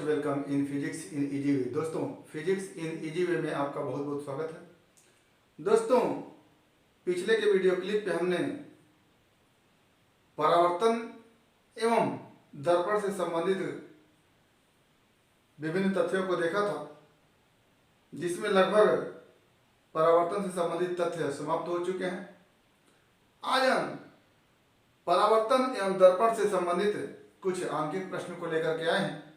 Welcome in physics in easy way. दोस्तों, physics in easy way में आपका बहुत बहुत स्वागत है। दोस्तों, पिछले के वीडियो क्लिप पे हमने परावर्तन एवं दर्पण से संबंधित विभिन्न तथ्यों को देखा था, जिसमें लगभग परावर्तन से संबंधित तथ्य समाप्त हो चुके हैं। आज हम परावर्तन एवं दर्पण से संबंधित कुछ आंकिक प्रश्न को लेकर के आए हैं,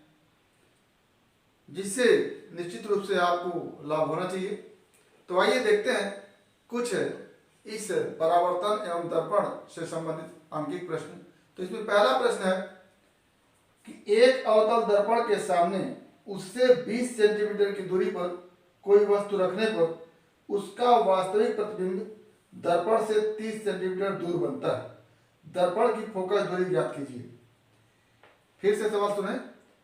जिससे निश्चित रूप से आपको लाभ होना चाहिए। तो आइए देखते हैं कुछ इस परावर्तन एवं दर्पण से संबंधित आंकिक प्रश्न। तो इसमें पहला प्रश्न है कि एक अवतल दर्पण के सामने उससे 20 सेंटीमीटर की दूरी पर कोई वस्तु रखने पर उसका वास्तविक प्रतिबिंब दर्पण से 30 सेंटीमीटर दूर बनता है। दर्पण की फोकस दूरी ज्ञात कीजिए। फिर से सवाल सुने।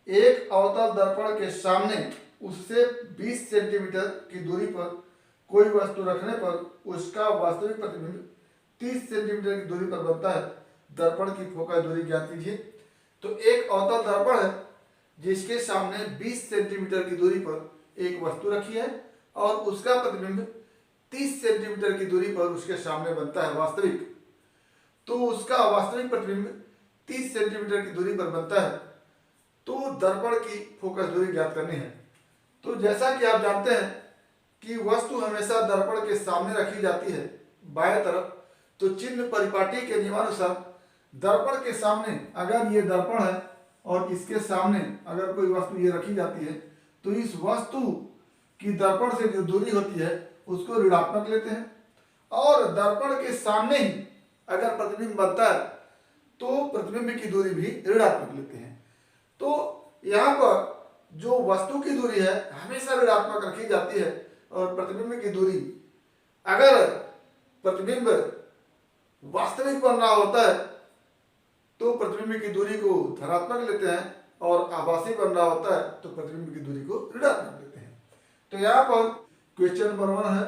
एक अवतल दर्पण के सामने उससे 20 सेंटीमीटर की दूरी पर कोई वस्तु रखने पर उसका वास्तविक प्रतिबिंब 30 सेंटीमीटर की दूरी पर बनता है। दर्पण की फोकस दूरी ज्ञात कीजिए। तो एक अवतल दर्पण है जिसके सामने 20 सेंटीमीटर की दूरी पर एक वस्तु रखी है और उसका प्रतिबिंब 30 सेंटीमीटर की दूरी पर उसके सामने बनता है वास्तविक। तो उसका वास्तविक प्रतिबिंब 30 सेंटीमीटर की दूरी पर बनता है, तो दर्पण की फोकस दूरी ज्ञात करनी है। तो जैसा कि आप जानते हैं कि वस्तु हमेशा दर्पण के सामने रखी जाती है बाएं तरफ, तो चिन्ह परिपाटी के नियमानुसार दर्पण के सामने अगर ये दर्पण है और इसके सामने अगर कोई वस्तु ये रखी जाती है, तो इस वस्तु की दर्पण से जो दूरी होती है उसको ऋणात्मक लेते हैं और दर्पण के सामने ही अगर प्रतिबिंब बनता है तो प्रतिबिंब की दूरी भी ऋणात्मक लेते हैं। तो यहाँ पर जो वस्तु की दूरी है हमेशा ऋणात्मक रखी जाती है और प्रतिबिंब की दूरी, अगर प्रतिबिंब वास्तविक बन रहा होता है तो प्रतिबिंब की दूरी को धनात्मक लेते हैं और आभासी बन रहा होता है तो प्रतिबिंब की दूरी को ऋणात्मक लेते हैं। तो यहाँ पर क्वेश्चन नंबर 1 है।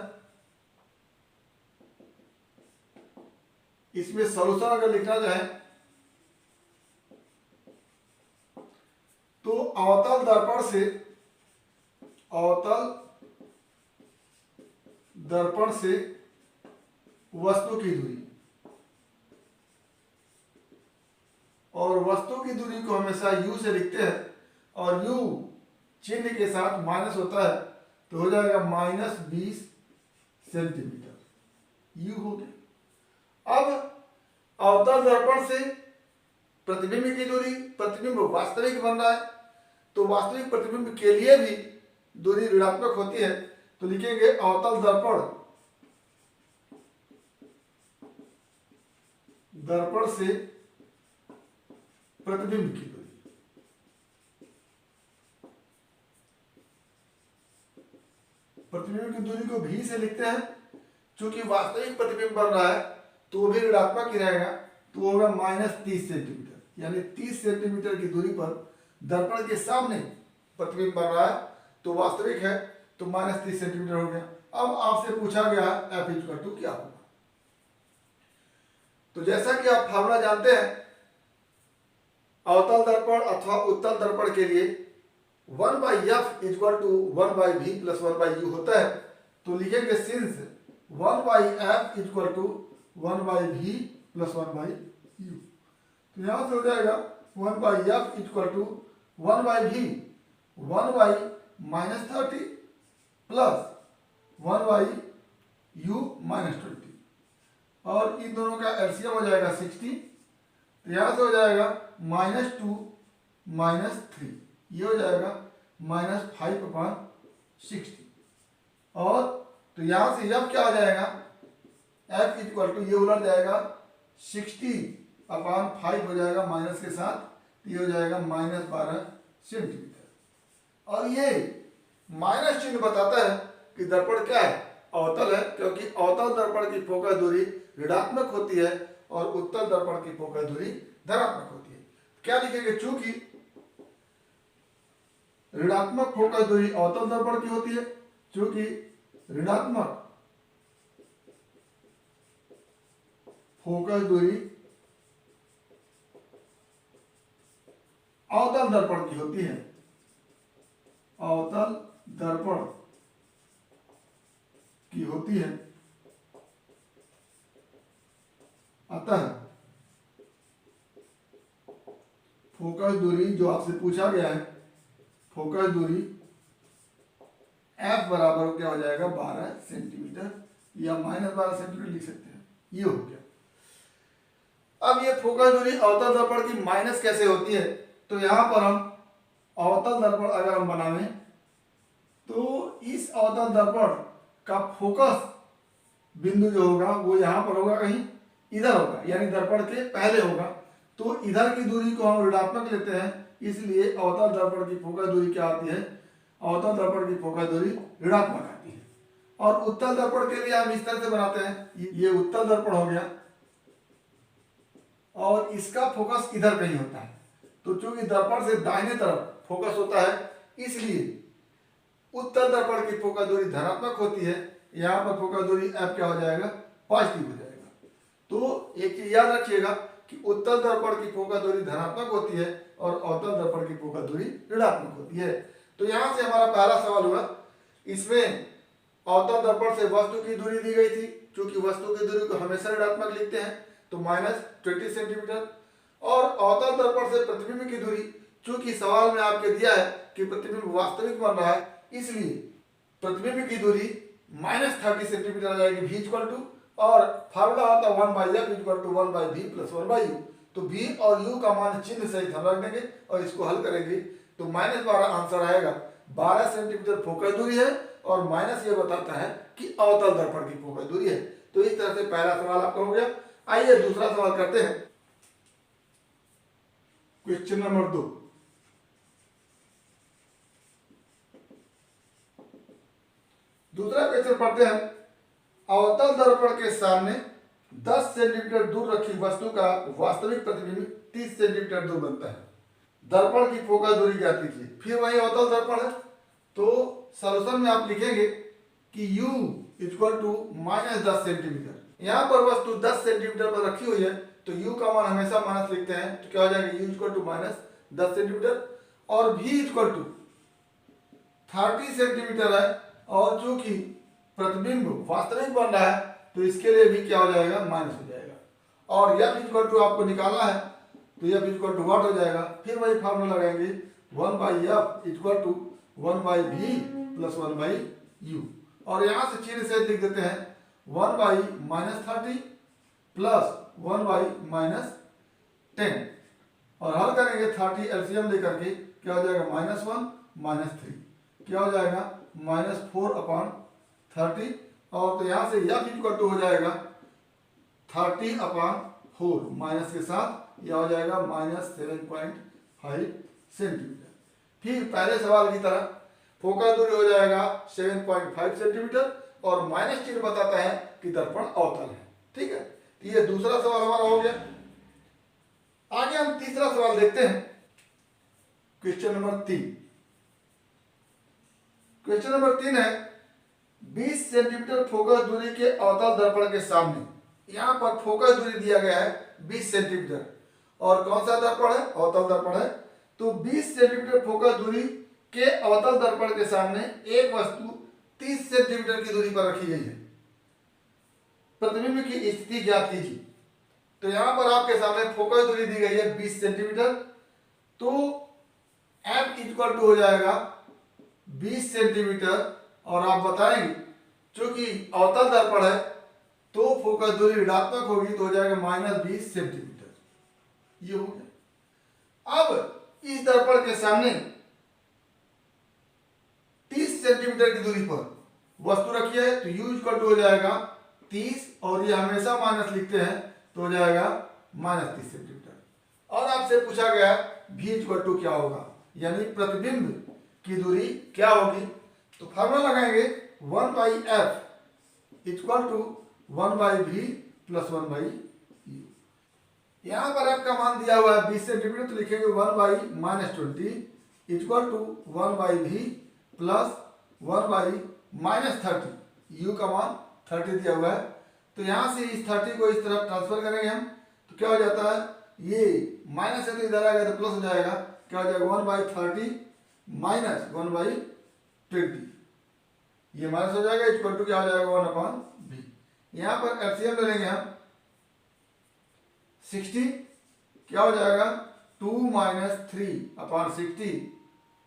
इसमें सॉल्यूशन अगर लिखना चाहे तो अवतल दर्पण से वस्तु की दूरी, और वस्तु की दूरी को हमेशा u से लिखते हैं और u चिन्ह के साथ माइनस होता है, तो हो जाएगा -20 सेंटीमीटर u हो गया। अब अवतल दर्पण से प्रतिबिंब की दूरी, प्रतिबिंब वास्तविक बन रहा है तो वास्तविक प्रतिबिंब के लिए भी दूरी ऋणात्मक होती है, तो लिखेंगे अवतल दर्पण से प्रतिबिंब की दूरी। प्रतिबिंब की दूरी को भी से लिखते हैं, चूंकि वास्तविक प्रतिबिंब बन रहा है तो वो भी ऋणात्मक ही रहेगा, तो वो होगा -30 सेंटीमीटर, यानी 30 सेंटीमीटर की दूरी पर दर्पण के सामने प्रतिबिंब बन रहा है तो वास्तविक है, तो -30 सेंटीमीटर हो गया। अब आपसे पूछा गया f = क्या होगा। तो जैसा कि आप फार्मूला जानते हैं, अवतल दर्पण अथवा उत्तल दर्पण के लिए 1/f = 1/v + 1/u होता है, तो लिखेंगे सिंस 1/f = 1/v + 1/u। तो यहां से हो जाएगा 1/f = 1/v 1/-30 प्लस 1/u -20, और इन दोनों का एलसीएम हो जाएगा 60। तो यहां से हो जाएगा -2 -3, ये हो जाएगा -5/60, और तो यहां से f क्या हो जाएगा, f = ये उलट जाएगा 60/5 हो जाएगा माइनस के साथ, तो ये हो जाएगा -12 सेंटीमीटर। और ये माइनस चिन्ह बताता है कि दर्पण क्या है, अवतल है, क्योंकि अवतल दर्पण की फोकस दूरी ऋणात्मक होती है और उत्तल दर्पण की फोकस दूरी धनात्मक होती है। क्या लिखेंगे, चूंकि ऋणात्मक फोकस दूरी अवतल दर्पण की होती है, चूंकि ऋणात्मक फोकस दूरी अवतल दर्पण की होती है, अवतल दर्पण की होती है। अतः फोकस दूरी जो आपसे पूछा गया है, फोकस दूरी एफ बराबर क्या हो जाएगा 12 सेंटीमीटर या -12 सेंटीमीटर लिख सकते हैं। ये हो गया। अब ये फोकस दूरी अवतल दर्पण की माइनस कैसे होती है, तो यहां पर हम अवतल दर्पण अगर हम बनावें तो इस अवतल दर्पण का फोकस बिंदु जो होगा वो यहां पर होगा, कहीं इधर होगा, यानी दर्पण के पहले होगा। तो इधर की दूरी को हम ऋणात्मक लेते हैं, इसलिए अवतल दर्पण की फोकस दूरी क्या आती है, अवतल दर्पण की फोकस दूरी ऋणात्मक आती है। और उत्तल दर्पण के लिए हम इस तरह से बनाते हैं, ये उत्तल दर्पण हो गया और इसका फोकस इधर कहीं होता है। तो चूंकि दर्पण से दाहिने तरफ फोकस होता है, इसलिए उत्तल दर्पण की फोकस दूरी धनात्मक होती है। यहां पर फोकस दूरी एफ क्या हो जाएगा, पॉजिटिव हो जाएगा। तो एक चीज याद रखिएगा कि उत्तल दर्पण की फोकस दूरी धनात्मक होती है और अवतल दर्पण की फोकस दूरी ऋणात्मक होती है। तो यहां से हमारा पहला सवाल हुआ, इसमें अवतल दर्पण से वस्तु की दूरी दी गई थी, क्योंकि वस्तु की दूरी को हमेशा ऋणात्मक लिखते हैं, तो -20 सेंटीमीटर। और अवतल दर्पण से प्रतिबिंब की दूरी, चूंकि सवाल में आपके दिया है कि प्रतिबिंब वास्तविक बन रहा है, इसलिए प्रतिबिंब की दूरी -30 सेंटीमीटर आ जाएगी, v इक्वल टू, और फार्मूला होता है 1/f equal to 1/v plus 1/u। तो v और u का मान चिन्ह सहित हम रख देंगे और इसको हल करेंगे तो -12 आंसर आएगा। 12 सेंटीमीटर फोकस दूरी है और माइनस ये बताता है कि अवतल दर्पण की फोकस दूरी है। तो इस तरह से पहला सवाल आपका हो गया। आइए दूसरा सवाल करते हैं। Question number 2। दूसरा क्वेश्चन पढ़ते हैं। अवतल दर्पण के सामने 10 सेंटीमीटर दूर रखी वस्तु का वास्तविक प्रतिबिंब 30 सेंटीमीटर दूर बनता है। दर्पण की फोकस दूरी ज्ञात कीजिए। फिर वही अवतल दर्पण है, तो सॉल्यूशन में आप लिखेंगे कि u इक्वल टू -10 सेंटीमीटर। यहाँ पर वस्तु 10 सेंटीमीटर पर रखी हुई है, तो u का मान हमेशा माइनस लिखते हैं, तो क्या हो जाएगा u इक्वल टू -10 सेंटीमीटर। और v इक्वल टू 30 सेंटीमीटर है, और चूंकि प्रतिबिंब वास्तविक बन रहा है तो इसके लिए भी क्या हो जाएगा, माइनस हो जाएगा। और f इक्वल टू आपको निकालना है, तो f इक्वल टू व्हाट हो जाएगा, फिर वही फार्मूला लगाएंगे 1/f equal to 1/v plus 1/u। और यहाँ से चिन्ह से लिख देते हैं 1/-30 प्लस 1/-10, और हल करेंगे 30 एलसीएम लेकर के, क्या हो जाएगा -1 -3, क्या हो जाएगा -4/30। और तो यहाँ से f इक्वल टू हो जाएगा 30/4 माइनस के साथ, यह हो जाएगा -7.5 सेंटीमीटर। फिर पहले सवाल की तरह फोकस दूरी हो जाएगा 7.5 सेंटीमीटर और माइनस चिन्ह बताता है कि दर्पण अवतल है। ठीक है, तो ये दूसरा सवाल हमारा हो गया। आगे हम तीसरा सवाल देखते हैं। Question number 3। क्वेश्चन नंबर 3 है 20 सेंटीमीटर फोकस दूरी के अवतल दर्पण के सामने, यहां पर फोकस दूरी दिया गया है 20 सेंटीमीटर, और कौन सा दर्पण है, अवतल दर्पण है। तो 20 सेंटीमीटर फोकस दूरी के अवतल दर्पण के सामने एक वस्तु 30 सेंटीमीटर की दूरी पर रखी गई है। प्रतिबिंब की स्थिति ज्ञात कीजिए। तो यहां पर आपके सामने फोकस दूरी दी गई है 20 सेंटीमीटर, तो f इक्वल टू हो जाएगा 20 सेंटीमीटर, और आप बताएंगे क्योंकि अवतल दर्पण है तो फोकस दूरी ऋणात्मक होगी, तो हो जाएगा -20 सेंटीमीटर। ये हो गया। अब इस दर्पण के सामने 30 सेंटीमीटर की दूरी पर वस्तु रखी है, तो u इक्वल टू हो जाएगा 30, और ये हमेशा माइनस लिखते हैं, तो हो जाएगा -30 सेंटीमीटर। और आपसे पूछा गया v इक्वल टू क्या होगा, यानी प्रतिबिंब की दूरी क्या होगी। तो फार्मूला लगाएंगे 1/f equal to 1/v plus 1/u। यहां पर f का मान दिया हुआ है 20 सेंटीमीटर, तो लिखेंगे 1/-20 equal to 1/v plus 1/-30। u का मान 30 दिया हुआ है, तो यहां से इस 30 को इस तरफ ट्रांसफर करेंगे हम, तो क्या हो जाता है, ये माइनस है तो इधर आ गया तो प्लस हो जाएगा, क्या हो जाएगा 1/30 माइनस 1/20, ये माइनस हो जाएगा, इक्वल टू क्या हो जाएगा 1/v। यहाँ पर एलसीएम ले लेंगे हम 60, क्या हो जाएगा 2 - 3/60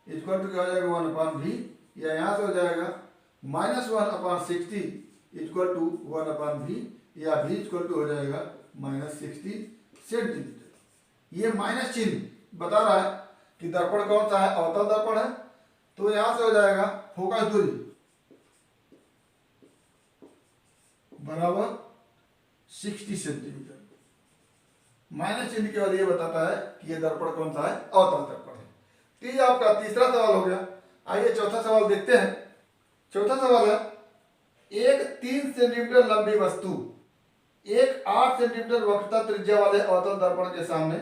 इक्वल टू क्या हो जाएगा 1/v, या यहाँ से हो जाएगा -1/60 इक्वल टू 1/v, या v इक्वल टू हो जाएगा -60 सेंटीमीटर। ये माइनस चिन्ह बता रहा है कि दर्पण कौन सा है, अवतल दर्पण है। तो यहां से हो जाएगा फोकस दूरी बराबर 60 सेंटीमीटर। माइनस चिन्ह के बाद ये बताता है कि ये दर्पण कौन सा है, अवतल दर्पण है। तो ये आपका तीसरा सवाल हो गया। आइए चौथा सवाल देखते हैं। चौथा सवाल है, एक 3 सेंटीमीटर लंबी वस्तु एक 8 सेंटीमीटर वक्रता त्रिज्या वाले अवतल दर्पण के सामने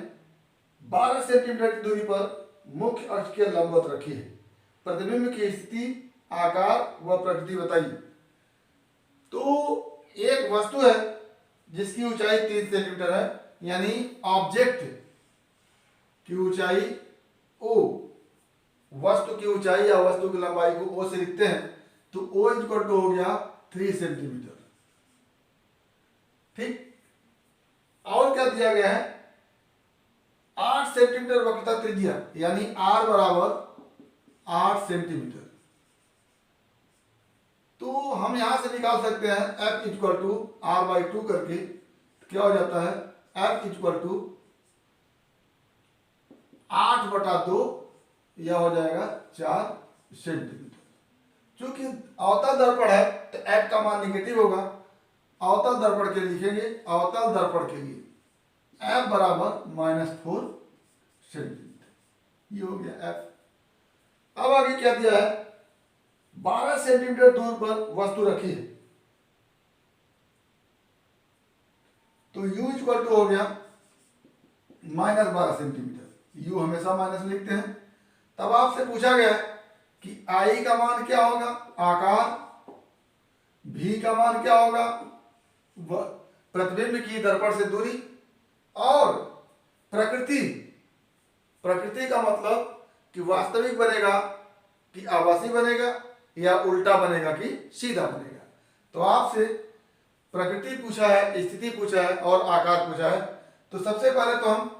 12 सेंटीमीटर की दूरी पर मुख्य अक्ष के लंबवत रखी है। प्रतिबिंब की स्थिति, आकार व प्रकृति बताइए। तो एक वस्तु है जिसकी ऊंचाई 3 सेंटीमीटर है, यानी ऑब्जेक्ट की ऊंचाई ओ, वस्तु की ऊंचाई या वस्तु की लंबाई को ओ से लिखते हैं, तो ओ इक्वल टू हो गया 3 सेंटीमीटर। ठीक, और क्या दिया गया है, 8 सेंटीमीटर वक्रता त्रिज्या, यानी r बराबर 8 सेंटीमीटर। तो हम यहां से निकाल सकते हैं f इक्वल टू r/2 करके, क्या हो जाता है f इक्वल टू 8/2, यह हो जाएगा 4 सेंटीमीटर। चूंकि अवतल दर्पण है तो f का मान निगेटिव होगा। अवतल दर्पण के लिखेंगे, अवतल दर्पण के लिए f बराबर -4 सेंटीमीटर, ये हो गया f। अब आगे क्या दिया है, 12 सेंटीमीटर दूर पर वस्तु रखी है, तो u इक्वल टू हो गया -12 सेंटीमीटर। u हमेशा माइनस लिखते हैं। तब आपसे पूछा गया कि i का मान क्या होगा, आकार, v का मान क्या होगा, प्रतिबिंब की दर्पण से दूरी, और प्रकृति। प्रकृति का मतलब कि वास्तविक बनेगा कि आभासी बनेगा, या उल्टा बनेगा कि सीधा बनेगा। तो आपसे प्रकृति पूछा है, स्थिति पूछा है और आकार पूछा है। तो सबसे पहले तो हम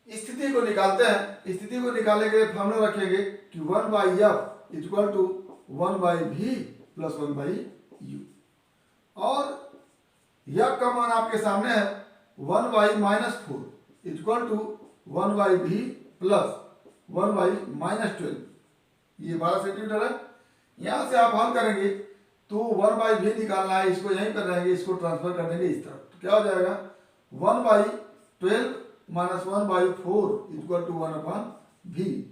स्थिति को निकालते हैं। स्थिति को निकालने के लिए फॉर्मूला रखेंगे कि 1/f equal to 1/v plus 1/u, और यह का मान आपके सामने है 1/-4 इक्वल टू 1/v प्लस 1/-12, ये 12 सेंटीमीटर है। यहां से आप हल करेंगे तो 1/v निकालना है, इसको यहीं पर रहेंगे, इसको ट्रांसफर कर देंगे इस तरफ। तो क्या हो जाएगा 1/12 minus 1/4 equal to 1/v।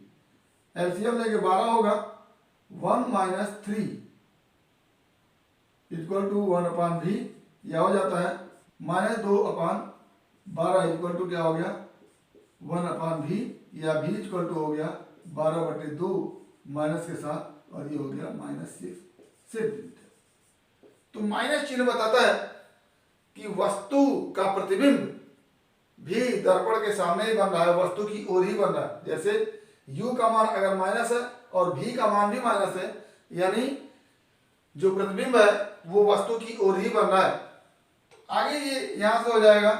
LCM लेके 12 होगा, 1 - 3 इक्वल टू 1/v, यह हो जाता है -2/12 इक्वल टू क्या हो गया 1/v, या v इक्वल टू हो गया 12/2 माइनस के साथ, और ये हो गया -6 सेंटीमीटर। तो माइनस चिन्ह बताता है कि वस्तु का प्रतिबिंब भी दर्पण के सामने ही बन रहा है, वस्तु की ओर ही बन रहा है। जैसे u का मान अगर माइनस है और v का मान भी माइनस है, यानी जो प्रतिबिंब है वो वस्तु की ओर ही बन रहा है। तो आगे ये यहां से हो जाएगा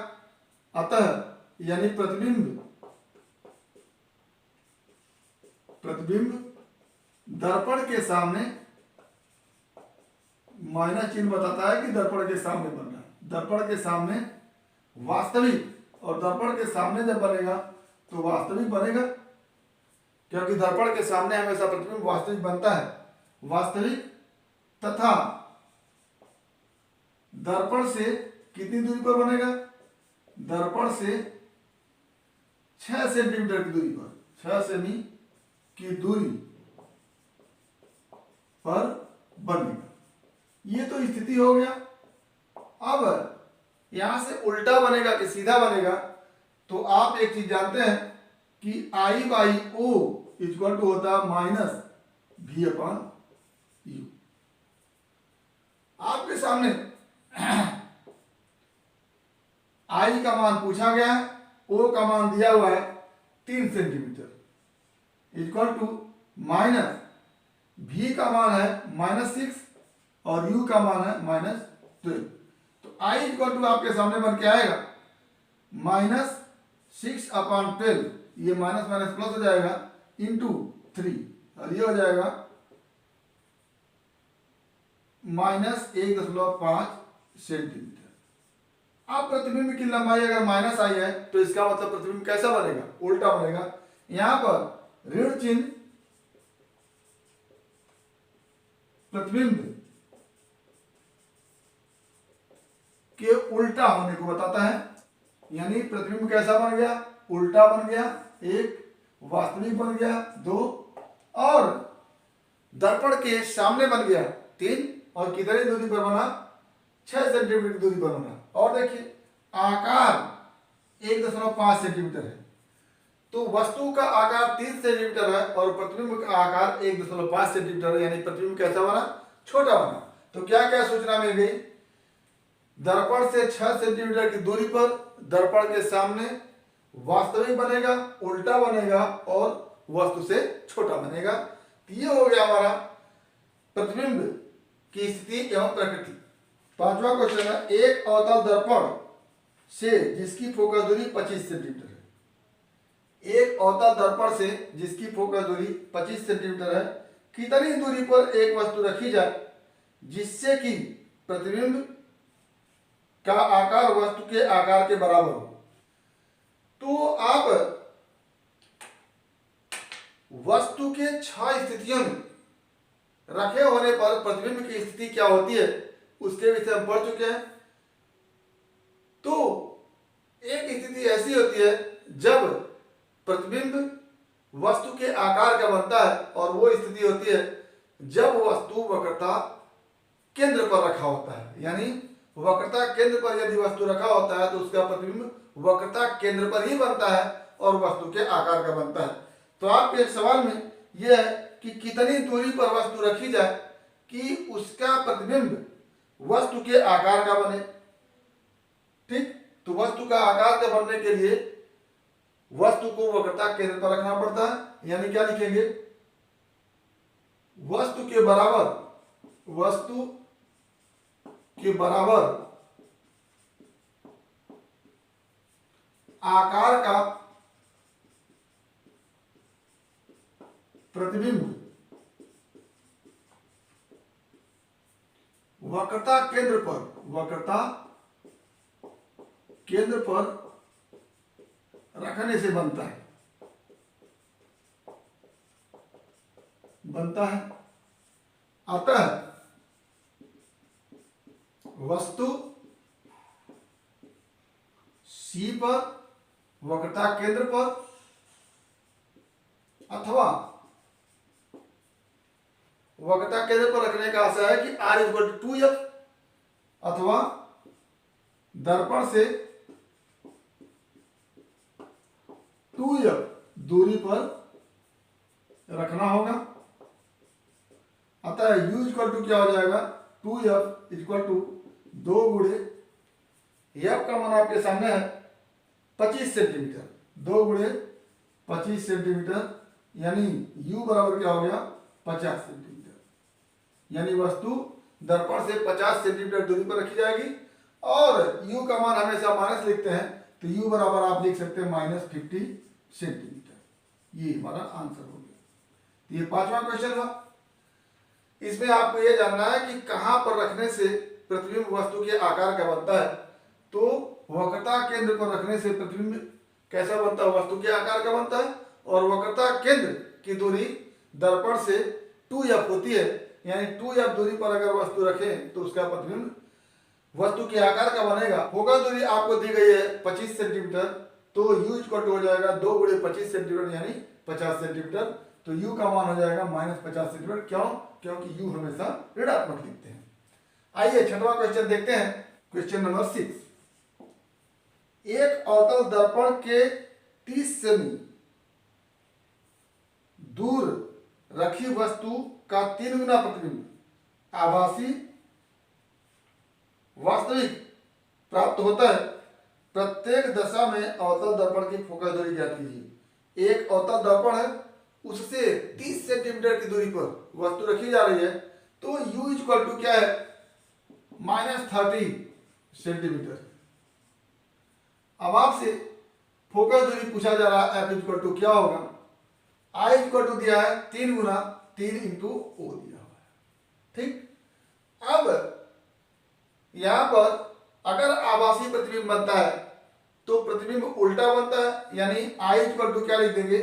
अतः, यानी प्रतिबिंब दर्पण के सामने, माइनस चिन्ह बताता है कि दर्पण के सामने बन रहा है। दर्पण के सामने वास्तविक, और दर्पण के सामने जब बनेगा तो वास्तविक बनेगा, क्योंकि दर्पण के सामने हमेशा प्रतिबिंब वास्तविक बनता है। वास्तविक तथा दर्पण से कितनी दूरी पर बनेगा, दर्पण से 6 सेंटीमीटर की दूरी पर, 6 सेमी की दूरी पर बनेगा। ये तो स्थिति हो गया। अब यहां से उल्टा बनेगा कि सीधा बनेगा, तो आप एक चीज जानते हैं कि I/O इक्वल टू होता है -v/u। आपके सामने I का मान पूछा गया है, O का मान दिया हुआ है, 3 centimetre equal to minus v का मान है -6 और u का मान है -12। तो I इक्वल टू आपके सामने बन के आएगा -6/12, ये माइनस माइनस प्लस हो जाएगा, इंटू 3 और ये हो जाएगा -1.5 सेंटीमीटर। अब प्रतिबिंब की लंबाई अगर माइनस आई है तो इसका मतलब प्रतिबिंब कैसा बनेगा, उल्टा बनेगा। यहां पर ऋण चिन्ह प्रतिबिंब के उल्टा होने को बताता है, यानी प्रतिबिंब कैसा बन गया, उल्टा बन गया, 1 वास्तविक बन गया, 2 और दर्पण के सामने बन गया 3 और कितनी दूरी पर बना, 6 सेंटीमीटर की दूरी पर बना। और देखिए आकार 1.5 सेंटीमीटर है, तो वस्तु का आकार 3 सेंटीमीटर है और प्रतिबिंब का आकार 1.5 सेंटीमीटर है, यानी प्रतिबिंब कैसा बना, छोटा बना। तो क्या क्या सूचना मिल गई, दर्पण से 6 सेंटीमीटर की दूरी पर दर्पण के सामने वास्तविक बनेगा, उल्टा बनेगा और वस्तु से छोटा बनेगा। तो ये हो गया हमारा प्रतिबिंब की स्थिति एवं प्रकृति। 5वां क्वेश्चन है, एक अवतल दर्पण से जिसकी फोकस दूरी 25 सेंटीमीटर है। एक अवतल दर्पण से जिसकी फोकस दूरी 25 सेंटीमीटर है, कितनी दूरी पर एक वस्तु रखी जाए जिससे कि प्रतिबिंब का आकार वस्तु के आकार के बराबर हो। तो आप वस्तु के 6 स्थितियों में रखे होने पर प्रतिबिंब की स्थिति क्या होती है उसके विषय हम पढ़ चुके हैं। तो एक स्थिति ऐसी होती है जब प्रतिबिंब वस्तु के आकार का बनता है और वो स्थिति होती है जब वस्तु वक्रता केंद्र पर रखा होता है, यानी वक्रता केंद्र पर यदि वस्तु रखा होता है तो उसका प्रतिबिंब वक्रता केंद्र पर ही बनता है और वस्तु के आकार का बनता है। तो आपके सवाल में यह है कि कितनी दूरी पर वस्तु रखी जाए कि उसका प्रतिबिंब वस्तु के आकार का बने। ठीक, तो वस्तु का आकार का बनने के लिए वस्तु को वक्रता केंद्र पर रखना पड़ता है, यानी क्या लिखेंगे, वस्तु के बराबर आकार का प्रतिबिंब वक्रता केंद्र पर रखने से बनता है। अतः वस्तु C पर वक्रता केंद्र पर अथवा वक्रता केंद्र पर रखने का आशय है कि R = 2F अथवा दर्पण से 2F दूरी पर रखना होगा। अतः U = क्या हो जाएगा, 2F = 2 गुणे F का मान आपके सामने है 25 सेंटीमीटर, 2 गुणे 25 सेंटीमीटर, यानी U बराबर क्या हो गया, 50 सेंटीमीटर। यानी वस्तु दर्पण से 50 सेंटीमीटर दूरी पर रखी जाएगी और U का मान हमेशा माइनस लिखते हैं, तो U बराबर आप लिख सकते हैं -50 सेंटीमीटर। ये हमारा आंसर हो गया। ये 5वां क्वेश्चन हुआ। इसमें आपको यह जानना है कि कहां पर रखने से प्रतिबिंब वस्तु के आकार का बनता है। तो वक्रता केंद्र पर रखने से प्रतिबिंब कैसा बनता है, वस्तु के आकार का बनता है। और वक्रता केंद्र की दूरी दर्पण से 2F होती है, यानी 2F दूरी पर अगर वस्तु रखें तो उसका प्रतिबिंब वस्तु के आकार का बनेगा। फोकस दूरी आपको दी गई है 25 सेंटीमीटर, तो U = हो जाएगा 2 गुणे 25 सेंटीमीटर, यानी 50 सेंटीमीटर। तो U का मान हो जाएगा -50 सेंटीमीटर। क्यों? क्योंकि U हमेशा ऋणात्मक लिखते हैं। आइए 6वां क्वेश्चन देखते हैं। क्वेश्चन नंबर 6, एक अवतल दर्पण के 30 सेमी दूर रखी वस्तु का 3 गुना प्रतिबिंब आभासी वास्तविक प्राप्त होता है। प्रत्येक दशा में अवतल दर्पण की फोकस दूरी ज्ञात कीजिए। एक अवतल दर्पण है, उससे 30 सेंटीमीटर की दूरी पर वस्तु रखी जा रही है, तो u इक्वल टू क्या है, -30 सेंटीमीटर। अब आपसे फोकस दूरी पूछा जा रहा है, f इक्वल टू क्या होगा, I इक्वल टू दिया है 3 गुना 3 इंटू ओ दिया हुआ है। ठीक, अब यहां पर अगर आभासी प्रतिबिंब बनता है तो प्रतिबिंब उल्टा बनता है, यानी I इक्वल टू क्या लिख देंगे,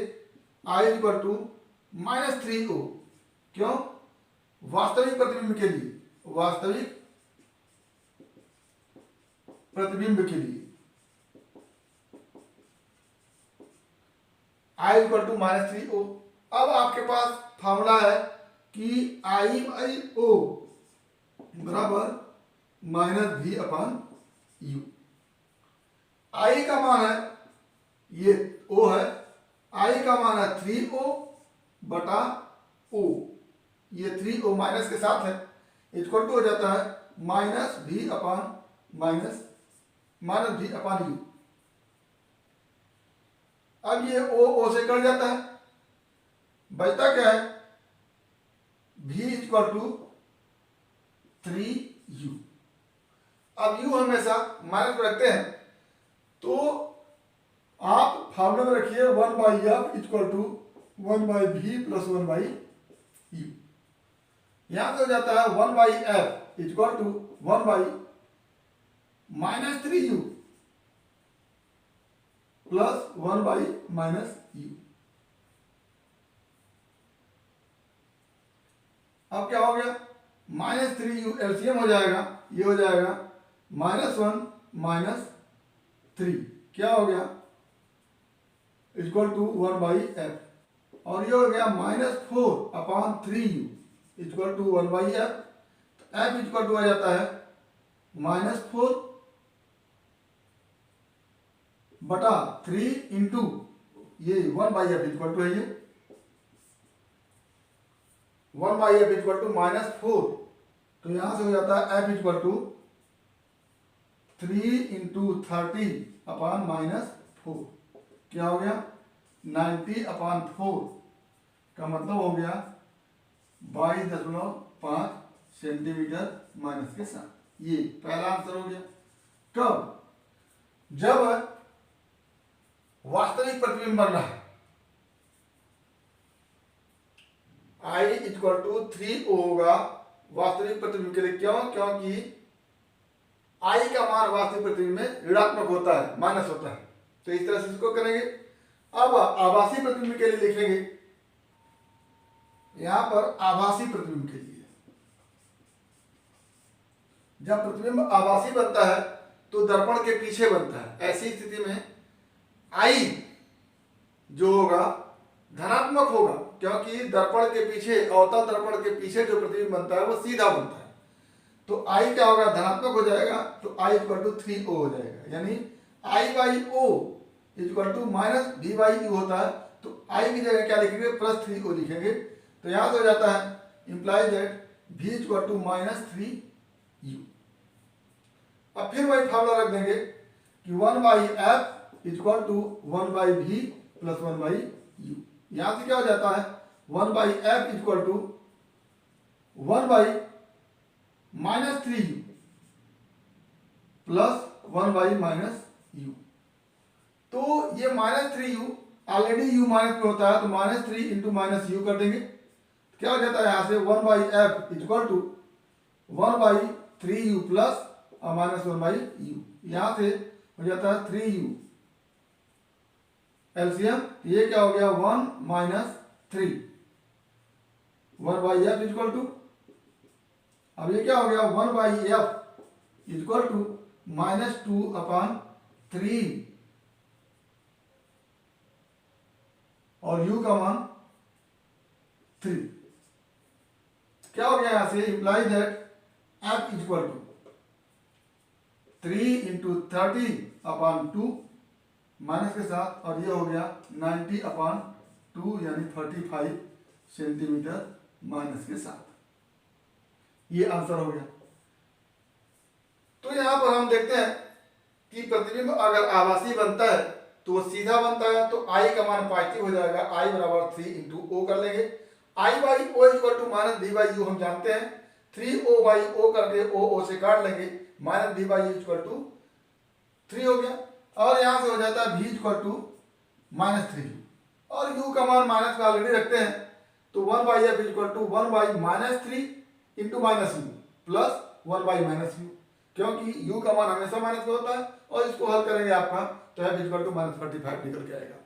I इक्वल टू -3O। क्यों, वास्तविक प्रतिबिंब के लिए, वास्तविक प्रतिबिंब के लिए I इक्वल टू -3O। अब आपके पास फॉर्मूला है कि I/O बराबर -V/U। I का मान है, ये O है, I का मान है 3O बटा O, ये 3O माइनस के साथ है, इक्वल टू हो जाता है -V/U। अब ये O से कट जाता है, बचता क्या है, V इक्वल टू 3U। अब U हमेशा माइनस में रखते हैं, तो आप फॉर्मूला में रखिए 1/f equal to 1/v plus 1/u। यहां से हो जाता है 1/f equal to 1/-3u plus 1/-u। अब क्या हो गया, -3u एलसीएम हो जाएगा, ये हो जाएगा -1 -3, क्या हो गया, इक्वल टू 1/f, और ये हो गया -4/3u इक्वल टू 1/f। तो f इक्वल टू आ जाता है -4 बटा 3 इंटू ये 1/f इक्वल टू है, ये 1/f इक्वल टू -4, तो यहां से हो जाता है f इक्वल टू 3 इंटू 30/-4, क्या हो गया 90/4, का मतलब हो गया 22.5 सेंटीमीटर माइनस के साथ। ये पहला आंसर हो गया। कब, जब वास्तविक प्रतिबिंब बन रहा है, I इक्वल टू 3O होगा वास्तविक प्रतिबिंब के लिए। क्यों, क्योंकि I का मान वास्तविक प्रतिबिंब में ऋणात्मक होता है, माइनस होता है, तो इस तरह से इसको करेंगे। अब आभासी प्रतिबिंब के लिए लिखेंगे, यहां पर आभासी प्रतिबिंब के लिए, जब प्रतिबिंब आभासी बनता है तो दर्पण के पीछे बनता है, ऐसी स्थिति में I जो होगा धनात्मक होगा, क्योंकि दर्पण के पीछे, अवतल दर्पण के पीछे जो प्रतिबिंब बनता है वो सीधा बनता है, तो I क्या होगा, धनात्मक हो जाएगा, तो I इक्वल टू 3O हो जाएगा, यानी I/O इक्वल टू -V/U होता है, तो I की जगह क्या लिखेंगे, +3O लिखेंगे, तो यहां से हो जाता है implies that V equal to -3U। अब फिर वही फॉर्मूला रख देंगे कि 1/f equal to 1/v plus 1/u। यहां से क्या हो जाता है, 1/f equal to 1/-3u plus 1/-u। तो ये -3u ऑलरेडी u माइनस में होता है, तो -3 इंटू -u कर देंगे, क्या हो जाता है यहां से 1/f equal to 1/3u plus -1/u। यहां से हो जाता है 3u एलसीएम, ये क्या हो गया 1 - 3, 1/f इक्वल टू, अब ये क्या हो गया 1/f इक्वल टू -2/3, और u का मान 3, क्या हो गया यहां से, implies that f equal to 3 into 30/2 minus के साथ, और ये हो गया 90/2 यानी 35 सेंटीमीटर माइनस के साथ। ये आंसर हो गया। तो यहां पर हम देखते हैं कि प्रतिबिंब अगर आभासी बनता है तो वो सीधा बनता है, तो आई का मान पॉजिटिव हो जाएगा, आई बराबर 3 इंटू ओ कर लेंगे। I by O equal to minus we by U हम जानते हैं, 3 ओ बाई ओ करके ओ से काट लेंगे, minus we by u equal to 3 हो गया। और यहाँ से हो जाता है v इक्वल टू -3 और u का मान माइनस का ऑलरेडी रखते हैं, तो 1 by F equal to 1 by -3 into minus u plus 1 by minus u, क्योंकि u का मान हमेशा माइनस का होता है। और इसको हल करेंगे आपका तो एफ इक्वल टू -45 निकल के आएगा।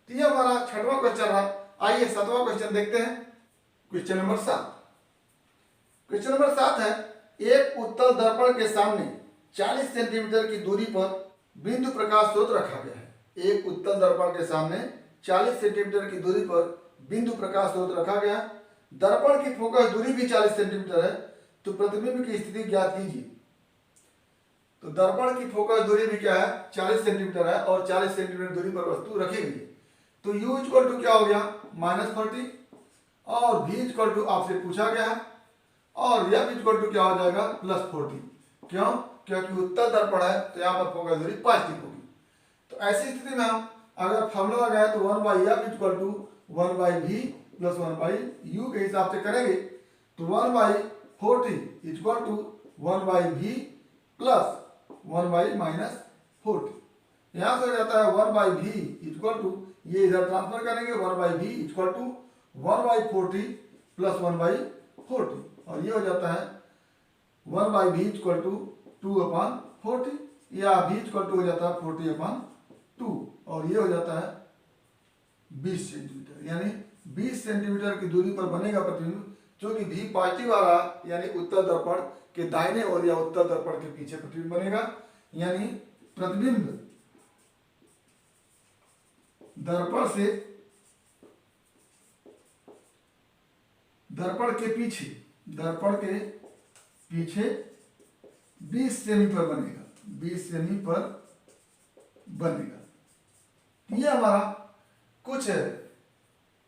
तो ये हमारा 6वां क्वेश्चन रहा। आइए 7वां क्वेश्चन देखते हैं। Question number 7। क्वेश्चन नंबर 7 है, एक उत्तल दर्पण के सामने 40 सेंटीमीटर की दूरी पर बिंदु प्रकाश स्रोत रखा गया है। एक उत्तल दर्पण के सामने 40 सेंटीमीटर की दूरी पर बिंदु प्रकाश स्रोत रखा गया है। दर्पण की फोकस दूरी भी 40 सेंटीमीटर है, तो प्रतिबिंब की स्थिति ज्ञात कीजिए। तो दर्पण की फोकस दूरी भी क्या है, 40 सेंटीमीटर है और 40 सेंटीमीटर दूरी पर वस्तु रखी गई है। तो u इक्वल टू क्या हो गया, -40 और v इक्वल टू आपसे पूछा गया है और f इक्वल टू क्या हो जाएगा, +40। क्यों, क्योंकि उत्तल दर्पण है तो यहाँ पर फोकस दूरी पॉजिटिव होगी। तो ऐसी स्थिति में हम अगर फॉर्मूला लगाए तो 1 by F equal to 1 by v plus 1 by u के हिसाब से करेंगे, तो 1 by 40 equal to 1 by v plus 1 by -40। यहाँ से हो जाता है 1 बाई वी इक्वल टू, ये इधर ट्रांसफर करेंगे, 1 by v equal to 1 by 40 plus 1 by 40 और ये हो जाता है 1 बाई वी इक्वल टू 2/40 या v इक्वल टू हो जाता है 40/2 और ये हो जाता है 20 सेंटीमीटर। यानी 20 सेंटीमीटर की दूरी पर बनेगा प्रतिबिंब, जो कि v पॉजिटिव आ रहा, यानी उत्तल दर्पण के दाहिने ओर या उत्तल दर्पण के पीछे प्रतिबिंब बनेगा। यानी प्रतिबिंब दर्पण से दर्पण के पीछे 20 सेमी पर बनेगा, 20 सेमी पर बनेगा। ये हमारा कुछ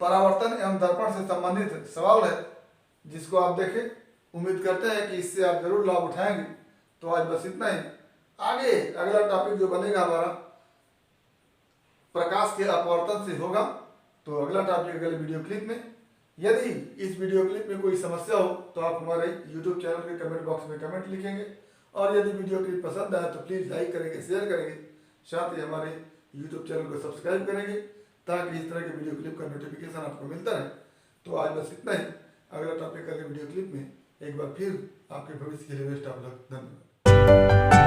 परावर्तन एवं दर्पण से संबंधित सवाल है, जिसको आप देखें। उम्मीद करते हैं कि इससे आप जरूर लाभ उठाएंगे। तो आज बस इतना ही। आगे अगला टॉपिक जो बनेगा हमारा प्रकाश के अपवर्तन से होगा, तो अगला टॉपिक अगले वीडियो क्लिप में। यदि इस वीडियो क्लिप में कोई समस्या हो तो आप हमारे YouTube चैनल के कमेंट बॉक्स में कमेंट लिखेंगे और यदि वीडियो क्लिप पसंद आए तो प्लीज़ लाइक करेंगे, शेयर करेंगे, साथ ही हमारे YouTube चैनल को सब्सक्राइब करेंगे ताकि इस तरह के वीडियो क्लिप का नोटिफिकेशन आपको मिलता रहे। तो आज बस इतना ही। अगला टॉपिक अगले वीडियो क्लिप में एक बार फिर आपके भविष्य के लिए बेस्ट ऑफ लक। धन्यवाद।